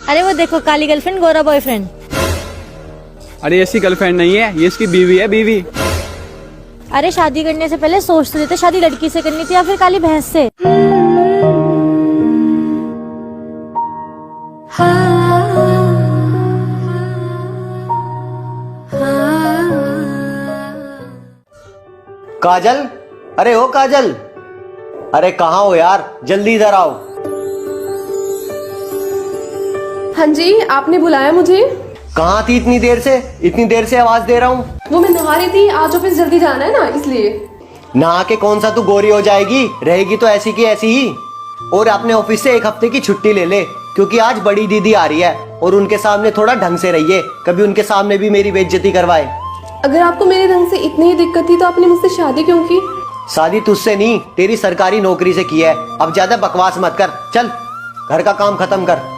अरे वो देखो, काली गर्लफ्रेंड गोरा बॉयफ्रेंड। अरे ऐसी गर्लफ्रेंड नहीं है, ये इसकी बीवी है, बीवी। अरे शादी करने से पहले सोच तो लेते, शादी लड़की से करनी थी या फिर काली भैंस से। काजल, अरे ओ काजल, अरे कहाँ हो यार, जल्दी इधर आओ। हाँ जी, आपने बुलाया मुझे? कहाँ थी इतनी देर से? इतनी देर से आवाज दे रहा हूँ। वो मैं नहा रही थी, आज ऑफिस जल्दी जाना है ना, इसलिए। नहा के कौन सा तू गोरी हो जाएगी, रहेगी तो ऐसी की ऐसी ही। और अपने ऑफिस से 1 हफ्ते की छुट्टी ले ले, क्योंकि आज बड़ी दीदी आ रही है और उनके सामने थोड़ा ढंग से रहिए, कभी उनके सामने भी मेरी बेइज्जती करवाए। अगर आपको मेरे ढंग से इतनी ही दिक्कत थी तो आपने मुझसे शादी क्यों की? शादी तुझसे नहीं, तेरी सरकारी नौकरी से की है। अब ज्यादा बकवास मत कर, चल घर का काम खत्म कर।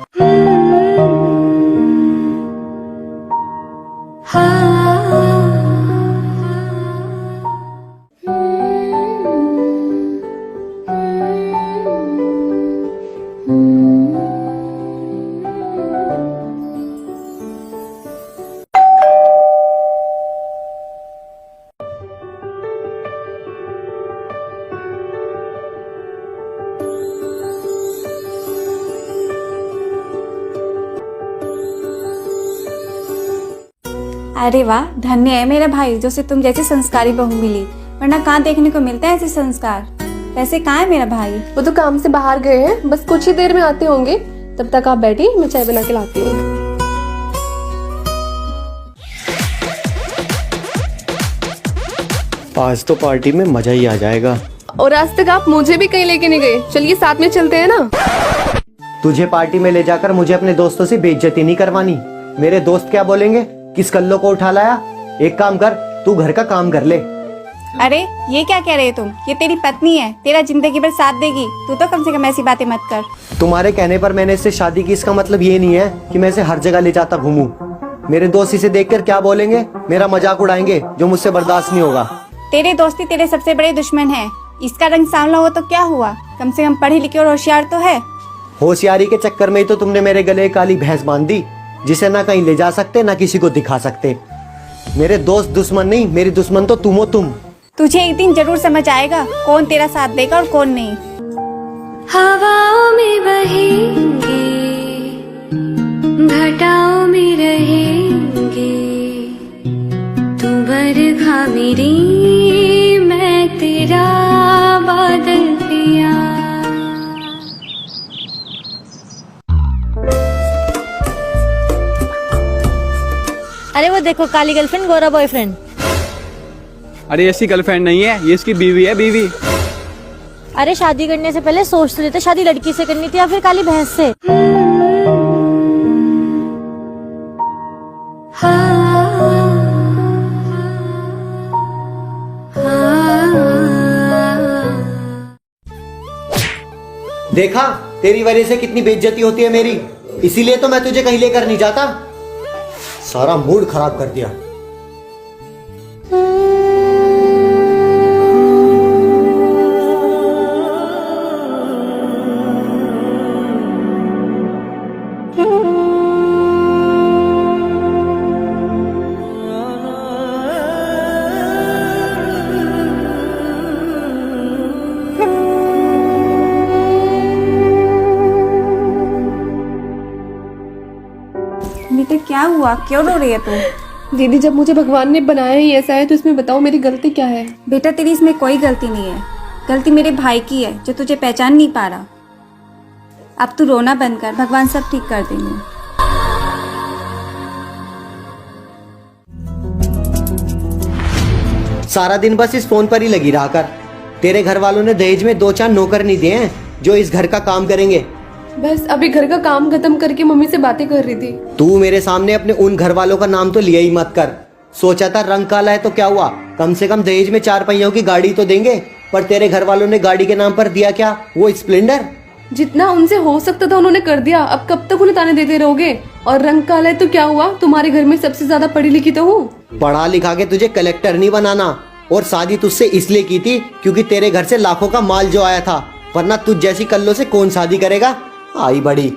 अरे वाह, धन्य है मेरा भाई जो से तुम जैसी संस्कारी बहू मिली, वरना कहाँ देखने को मिलता है ऐसे संस्कार। वैसे कहाँ है मेरा भाई? वो तो काम से बाहर गए हैं, बस कुछ ही देर में आते होंगे। तब तक आप बैठिए, मैं चाय बना के लाती हूँ। आज तो पार्टी में मजा ही आ जाएगा। और आज तक आप मुझे भी कहीं लेके नहीं गए, चलिए साथ में चलते हैं ना। तुझे पार्टी में ले जाकर मुझे अपने दोस्तों से बेइज्जती नहीं करवानी। मेरे दोस्त क्या बोलेंगे, किस कल्लो को उठा लाया। एक काम कर, तू घर का काम कर ले। अरे ये क्या कह रहे हो तुम? ये तेरी पत्नी है, तेरा जिंदगी भर साथ देगी। तू तो कम से कम ऐसी बातें मत कर। तुम्हारे कहने पर मैंने इससे शादी की, इसका मतलब ये नहीं है कि मैं इसे हर जगह ले जाता घूमूं। मेरे दोस्त इसे देखकर क्या बोलेंगे, मेरा मजाक उड़ाएंगे, जो मुझसे बर्दाश्त नहीं होगा। तेरे दोस्ती तेरे सबसे बड़े दुश्मन है। इसका रंग सांवला हो तो क्या हुआ, कम से कम पढ़ी लिखी और होशियार तो है। होशियारी के चक्कर में ही तो तुमने मेरे गले काली भैंस बांध दी, जिसे ना कहीं ले जा सकते ना किसी को दिखा सकते। मेरे दोस्त दुश्मन नहीं, मेरी दुश्मन तो तुम हो तुम। तुझे एक दिन जरूर समझ आएगा कौन तेरा साथ देगा और कौन नहीं। हवाओं में बहेंगे, घटाओं में रहेंगे, तू बरखा मेरी, मैं तेरा बादल पिया। अरे वो देखो, काली गर्लफ्रेंड गोरा बॉयफ्रेंड। अरे ऐसी गर्लफ्रेंड नहीं है, ये इसकी बीवी है, बीवी। अरे शादी करने से पहले सोच तो लेते, शादी लड़की से करनी थी या फिर काली भैंस से। देखा, तेरी वजह से कितनी बेइज्जती होती है मेरी, इसीलिए तो मैं तुझे कहीं लेकर नहीं जाता। सारा मूड खराब कर दिया। बेटा क्या हुआ, क्यों रो रही है तू? दीदी, जब मुझे भगवान ने बनाया ही ऐसा है तो इसमें बताओ मेरी गलती क्या है? बेटा तेरी इसमें कोई गलती नहीं है, गलती मेरे भाई की है जो तुझे पहचान नहीं पा रहा। अब तू रोना बंद कर, भगवान सब ठीक कर देंगे। सारा दिन बस इस फोन पर ही लगी रहा कर। तेरे घर वालों ने दहेज में 2-4 नौकर नहीं दिए हैं जो इस घर का काम करेंगे। बस अभी घर का काम खत्म करके मम्मी से बातें कर रही थी। तू मेरे सामने अपने उन घर वालों का नाम तो लिया ही मत कर। सोचा था रंग काला है तो क्या हुआ, कम से कम दहेज में 4 पहियों की गाड़ी तो देंगे। पर तेरे घर वालों ने गाड़ी के नाम पर दिया क्या, वो स्प्लेंडर। जितना उनसे हो सकता था उन्होंने कर दिया, अब कब तक उन्हें ताने देते रहोगे? और रंग काला है तो क्या हुआ, तुम्हारे घर में सबसे ज्यादा पढ़ी लिखी तो हूँ। पढ़ा लिखा के तुझे कलेक्टर नहीं बनाना। और शादी तुझसे इसलिए की थी क्योंकि तेरे घर से लाखों का माल जो आया था, वरना तुझ जैसी कल्लों से कौन शादी करेगा। आई बड़ी।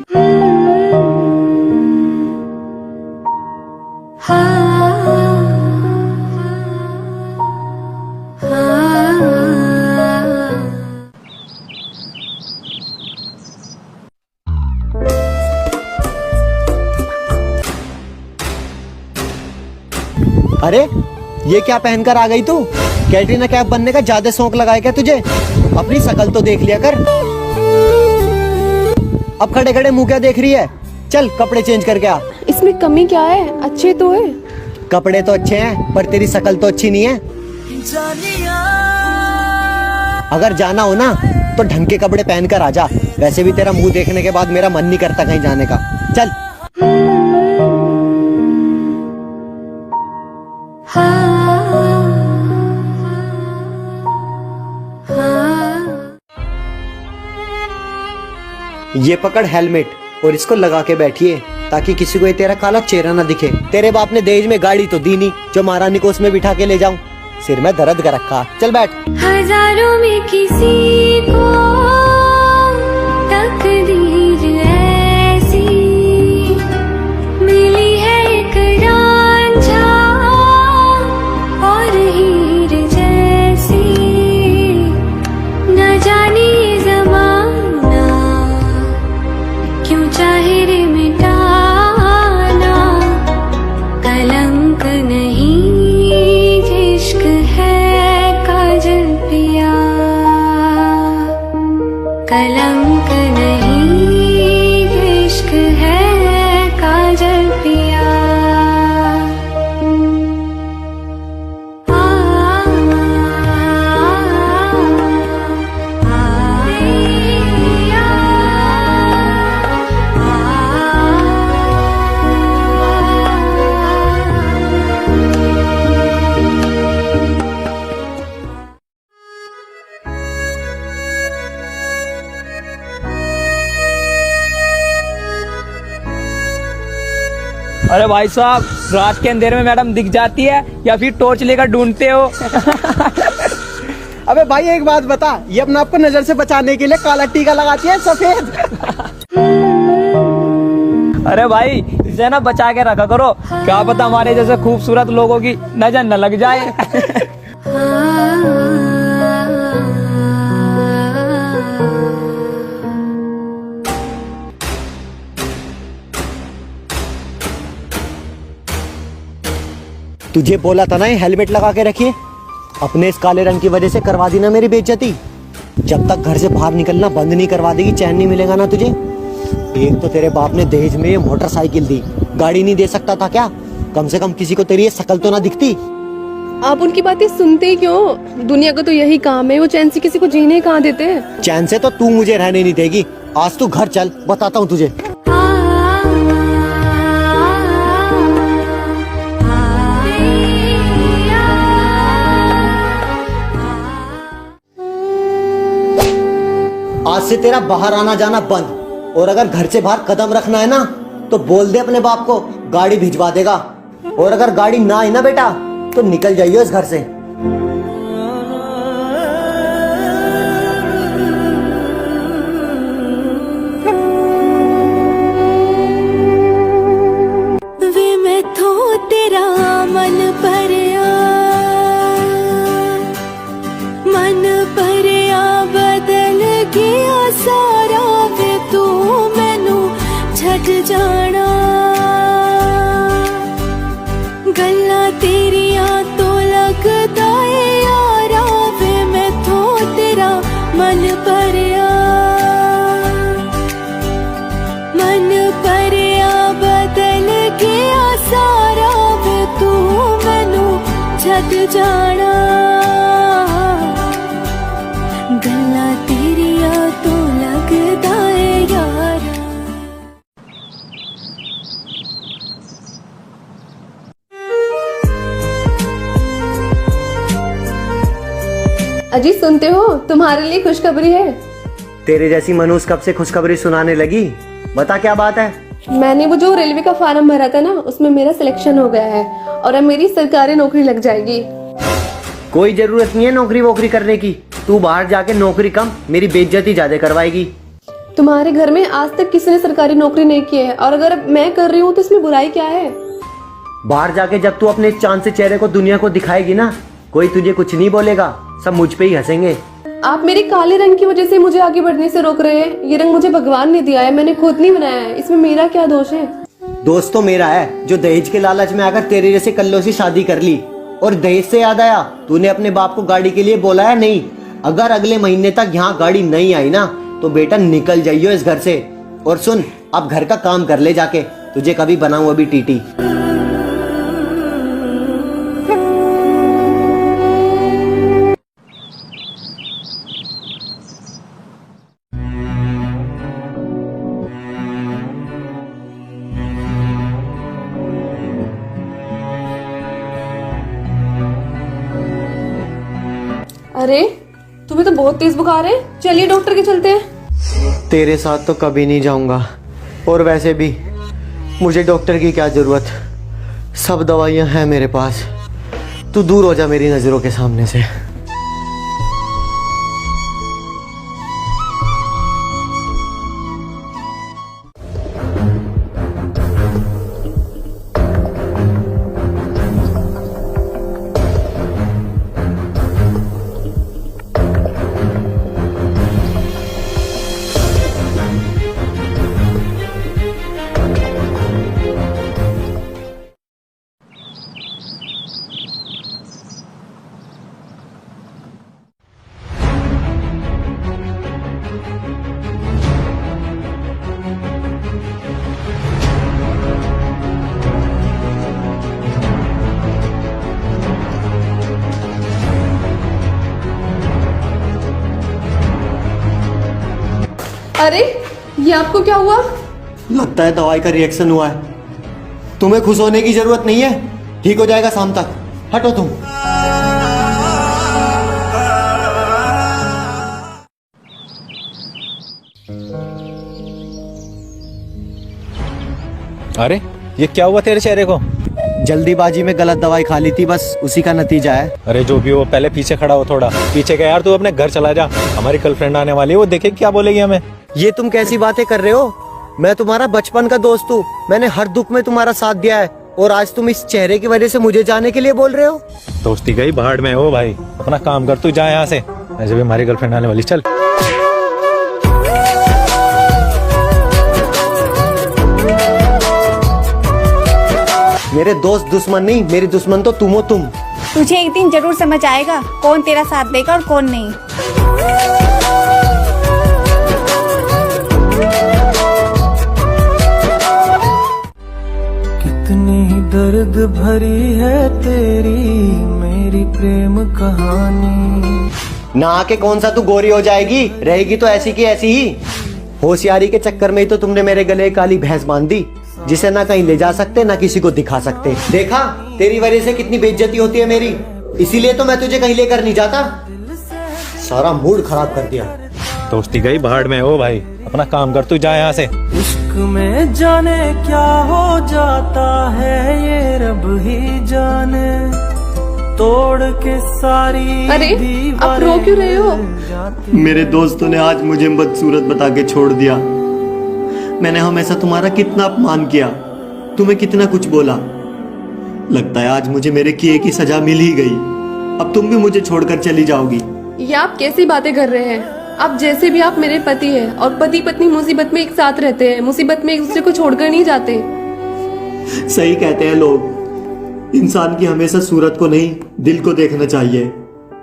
अरे ये क्या पहनकर आ गई तू? कैटरीना कैफ बनने का ज्यादा शौक लगाया क्या तुझे? अपनी शकल तो देख लिया कर। अब खड़े खड़े मुंह क्या देख रही है? चल कपड़े चेंज करके आ। इसमें कमी क्या है? अच्छे तो है। कपड़े तो अच्छे हैं पर तेरी शकल तो अच्छी नहीं है। अगर जाना हो ना तो ढंग के कपड़े पहनकर आ जा। वैसे भी तेरा मुंह देखने के बाद मेरा मन नहीं करता कहीं जाने का। चल। ये पकड़ हेलमेट और इसको लगा के बैठिए ताकि किसी को ये तेरा काला चेहरा ना दिखे। तेरे बाप ने दहेज में गाड़ी तो दी नहीं जो महारानी को उसमें बिठा के ले जाऊं। सिर में दर्द कर रखा। चल बैठ। हजारों में किसी को तकदीर ऐसी मिली है, एक रांझा और हीर जैसी। न जाने ये ज़माना क्यों चाहे रे मिटाना। कलंक नहीं इश्क है काजल पिया, कलंक नहीं इश्क है काजल पिया। अरे भाई साहब, रात के अंधेरे में मैडम दिख जाती है या फिर टॉर्च लेकर ढूंढते हो? अबे भाई एक बात बता, ये अपने आप को नजर से बचाने के लिए काला टीका लगाती है सफेद। अरे भाई इसे ना बचा के रखा करो, क्या पता हमारे जैसे खूबसूरत लोगों की नजर न लग जाए। तुझे बोला था ना ये हेलमेट लगा के रखिए। अपने इस काले रंग की वजह से करवा दी ना मेरी बेइज्जती। जब तक घर से बाहर निकलना बंद नहीं करवा देगी चैन नहीं मिलेगा ना तुझे। एक तो तेरे बाप ने दहेज में मोटरसाइकिल दी, गाड़ी नहीं दे सकता था क्या? कम से कम किसी को तेरी ये शकल तो ना दिखती। आप उनकी बातें सुनते ही क्यों? दुनिया का तो यही काम है, वो चैन से किसी को जीने कहाँ देते। चैन से तो तू मुझे रहने नहीं देगी। आज तू घर चल, बताता हूँ तुझे। आज से तेरा बाहर आना जाना बंद, और अगर घर से बाहर कदम रखना है ना तो बोल दे अपने बाप को, गाड़ी भिजवा देगा। और अगर गाड़ी ना आई ना बेटा तो निकल जाइयो इस घर से। वे मैं तो तेरा मन भरिया, मन भरिया बदल गया सारा। वे तू मैनू छड़ जाना, गल्लां तेरिया तो लगदा है यारा। वे मैं तो तेरा मन भरिया, मन भरिया बदल गया सारा। वे तू मैनू छड़ जाना, गल्लां तेरिया तो लगदा है यारा। अजी सुनते हो, तुम्हारे लिए खुशखबरी है। तेरे जैसी मनुष्य कब से खुशखबरी सुनाने लगी? बता क्या बात है। मैंने वो जो रेलवे का फॉर्म भरा था ना, उसमें मेरा सिलेक्शन हो गया है और अब मेरी सरकारी नौकरी लग जाएगी। कोई जरूरत नहीं है नौकरी वोकरी करने की। तू बाहर जाके नौकरी कम, मेरी बेइज्जती ज्यादा करवाएगी। तुम्हारे घर में आज तक किसी ने सरकारी नौकरी नहीं की है और अगर मैं कर रही हूँ तो इसमें बुराई क्या है? बाहर जाके जब तू अपने इस चांद से चेहरे को दुनिया को दिखाएगी ना, कोई तुझे कुछ नहीं बोलेगा, सब मुझ पे ही हंसेंगे। आप मेरे काले रंग की वजह से मुझे आगे बढ़ने से रोक रहे हैं। ये रंग मुझे भगवान ने दिया है, मैंने खुद नहीं बनाया है। इसमें मेरा क्या दोष है? दोस्त तो मेरा है जो दहेज के लालच में आकर तेरे जैसे कल्लों से शादी कर ली। और दहेज से याद आया, तूने अपने बाप को गाड़ी के लिए बोला है नहीं? अगर अगले महीने तक यहाँ गाड़ी नहीं आई ना तो बेटा निकल जाइयो इस घर से। और सुन, अब घर का काम कर ले जाके, तुझे कभी बनाऊं अभी टीटी। अरे तुम्हें तो बहुत तेज बुखार है, चलिए डॉक्टर के चलते हैं। तेरे साथ तो कभी नहीं जाऊंगा, और वैसे भी मुझे डॉक्टर की क्या जरूरत, सब दवाइयां हैं मेरे पास। तू दूर हो जा मेरी नजरों के सामने से। अरे ये आपको क्या हुआ? लगता है दवाई का रिएक्शन हुआ है। तुम्हें खुश होने की जरूरत नहीं है, ठीक हो जाएगा शाम तक। हटो तुम। अरे ये क्या हुआ तेरे चेहरे को? जल्दीबाजी में गलत दवाई खा ली थी, बस उसी का नतीजा है। अरे जो भी हो, पहले पीछे खड़ा हो, थोड़ा पीछे का यार। तू अपने घर चला जा, हमारी गर्लफ्रेंड आने वाली है, वो देखे क्या बोलेगी हमें। ये तुम कैसी बातें कर रहे हो? मैं तुम्हारा बचपन का दोस्त हूँ, मैंने हर दुख में तुम्हारा साथ दिया है, और आज तुम इस चेहरे की वजह से मुझे जाने के लिए बोल रहे हो? दोस्ती गई भाड़ में हो भाई, अपना काम कर, तू जा यहाँ से। ऐसे भी हमारी गर्लफ्रेंड आने वाली, चल। मेरे दोस्त दुश्मन नहीं, मेरी दुश्मन तो तुम हो तुम। तुझे एक दिन जरूर समझ आएगा कौन तेरा साथ देगा और कौन नहीं। कितनी दर्द भरी है तेरी मेरी प्रेम कहानी। नहा के कौन सा तू गोरी हो जाएगी, रहेगी तो ऐसी की ऐसी ही। होशियारी के चक्कर में ही तो तुमने मेरे गले काली भैंस बांध दी, जिसे ना कहीं ले जा सकते ना किसी को दिखा सकते। देखा तेरी वजह से कितनी बेइज्जती होती है मेरी, इसीलिए तो मैं तुझे कहीं लेकर नहीं जाता। सारा मूड खराब कर दिया। दोस्ती गई भाड़ में हो भाई, अपना काम कर, तू जा यहाँ से। इश्क में जाने क्या हो जाता है ये रब ही जाने, तोड़ के सारी। अरे आप रो क्यों रहे हो? मेरे दोस्तों ने आज मुझे बदसूरत बता के छोड़ दिया। मैंने हमेशा तुम्हारा कितना अपमान किया, तुम्हें कितना कुछ बोला। लगता है आज मुझे मेरे किए की सजा मिल ही गई। अब तुम भी मुझे छोड़कर चली जाओगी। ये आप कैसी बातें कर रहे हैं? आप जैसे भी आप मेरे पति हैं, और पति पत्नी मुसीबत में एक साथ रहते हैं, मुसीबत में एक दूसरे को छोड़कर नहीं जाते। सही कहते हैं लोग, इंसान की हमेशा सूरत को नहीं दिल को देखना चाहिए,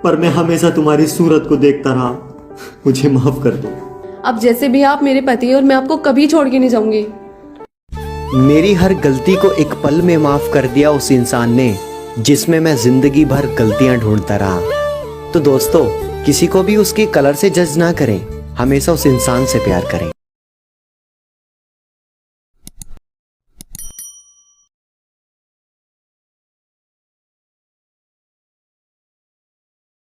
पर मैं हमेशा तुम्हारी सूरत को देखता रहा। मुझे माफ कर दो। अब जैसे भी आप मेरे पति हैं, और मैं आपको कभी छोड़ के नहीं जाऊंगी। मेरी हर गलती को एक पल में माफ कर दिया उस इंसान ने, जिसमें मैं जिंदगी भर गलतियां ढूंढता रहा। तो दोस्तों, किसी को भी उसकी कलर से जज ना करें, हमेशा उस इंसान से प्यार करें।